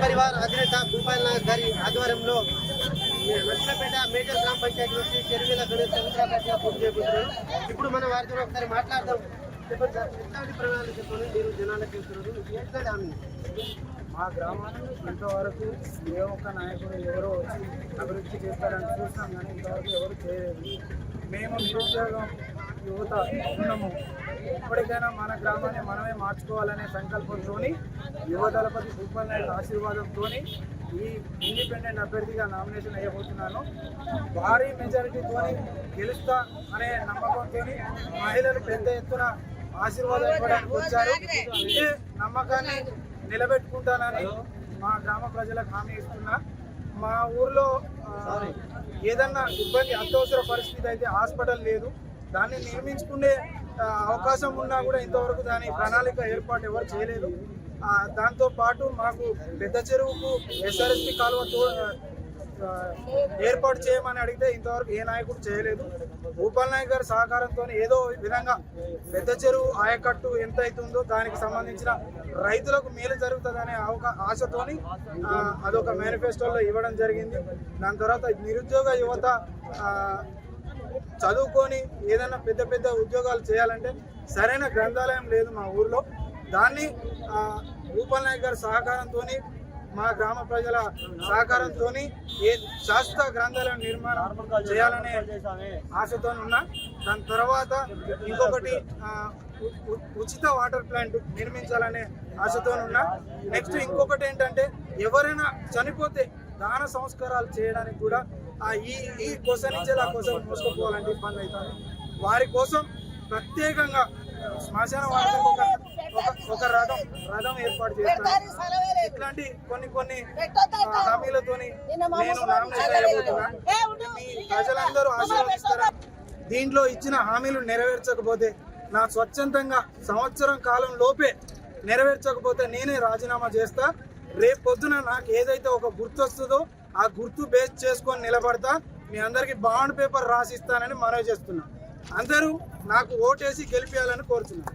పరివార్ అధినేత భూపాల్ నాయక్ గారి ఆధ్వర్యంలో నర్సంపేట మేజర్ గ్రామ పంచాయతీ నుంచి చెరువుల గణేష్ చంద్రబాబు పూర్తి చేయబోతున్నారు. ఇప్పుడు మనం వారితో ఒకసారి మాట్లాడదాం. చెప్పండి సార్, ఎట్లాంటి ప్రణాళిక చెప్పండి మీరు జనాలకు వెళ్తున్నారు? మా గ్రామాన్ని ఇంతవరకు ఏ ఒక్క నాయకుడు ఎవరో వచ్చి అభివృద్ధి చేస్తారని చూస్తాం, కానీ ఇంతవరకు ఎవరు చేయలేదు. మేము నిరుద్యోగం యువత ఉన్నాము. ఇప్పటికైనా మన గ్రామాన్ని మనమే మార్చుకోవాలనే సంకల్పంతో యువతలపతి భూపాల్ నాయక్ ఆశీర్వాదంతో ఈ ఇండిపెండెంట్ అభ్యర్థిగా నామినేషన్ అయ్యబోతున్నాను. భారీ మెజారిటీతో గెలుస్తా అనే నమ్మకంతో మహిళలు పెద్ద ఎత్తున ఆశీర్వాదం ఇవ్వడానికి వచ్చారు. ఇదే నమ్మకాన్ని నిలబెట్టుకుంటానని మా గ్రామ ప్రజలకు హామీ ఇస్తున్నా. మా ఊర్లో ఏదన్నా ఇబ్బంది అత్యవసర పరిస్థితి అయితే హాస్పిటల్ లేదు, దాన్ని నిర్మించుకునే అవకాశం ఉన్నా కూడా ఇంతవరకు దాని ప్రణాళిక ఏర్పాటు ఎవరు చేయలేదు. దాంతో పాటు మాకు పెద్ద చెరువుకు ఎస్ఆర్ఎస్పి కాలువ ఏర్పాటు చేయమని అడిగితే ఇంతవరకు ఏ నాయకుడు చేయలేదు. భూపాల్ నాయక్ గారి సహకారంతో ఏదో విధంగా పెద్ద చెరువు ఆయకట్టు ఎంత అవుతుందో దానికి సంబంధించిన రైతులకు మేలు జరుగుతుందనే ఆశతోని అదొక మేనిఫెస్టోలో ఇవ్వడం జరిగింది. దాని తర్వాత నిరుద్యోగ యువత చదువుకొని ఏదైనా పెద్ద పెద్ద ఉద్యోగాలు చేయాలంటే సరైన గ్రంథాలయం లేదు మా ఊర్లో. దాన్ని భూపాల్ నాయక్ గారి సహకారంతో మా గ్రామ ప్రజల సహకారంతో శాశ్వత గ్రంథాలయం నిర్మాణం చేయాలనే ఆశతో ఉన్నా. దాని తర్వాత ఇంకొకటి ఉచిత వాటర్ ప్లాంట్ నిర్మించాలనే ఆశతో ఉన్నా. నెక్స్ట్ ఇంకొకటి ఏంటంటే ఎవరైనా చనిపోతే దాన సంస్కారాలు చేయడానికి కూడా ఈ కోసం నుంచి ఆ కోసం మోసుకుపోవాలంటే ఇబ్బంది అవుతుంది. వారి కోసం ప్రత్యేకంగా శ్మశాన వాటికి ఒక రథం ఏర్పాటు చేస్తాను. ఇట్లాంటి కొన్ని హామీలతోని నేను నామినేషన్ చేయబోతున్నా. మీ ప్రజలందరూ ఆశీర్వదిస్తారా? దీంట్లో ఇచ్చిన హామీలు నెరవేర్చకపోతే నా స్వచ్ఛందంగా సంవత్సరం కాలం లోపే నెరవేర్చకపోతే నేనే రాజీనామా చేస్తా. రేపు పొద్దున నాకు ఏదైతే ఒక గుర్తు వస్తుందో ఆ గుర్తు బేస్ చేసుకొని నిలబడతా. మీ అందరికీ బాండ్ పేపర్ రాసిస్తానని మనవి చేస్తున్నా. అందరూ నాకు ఓటేసి గెలిపేయాలని కోరుతున్నాను.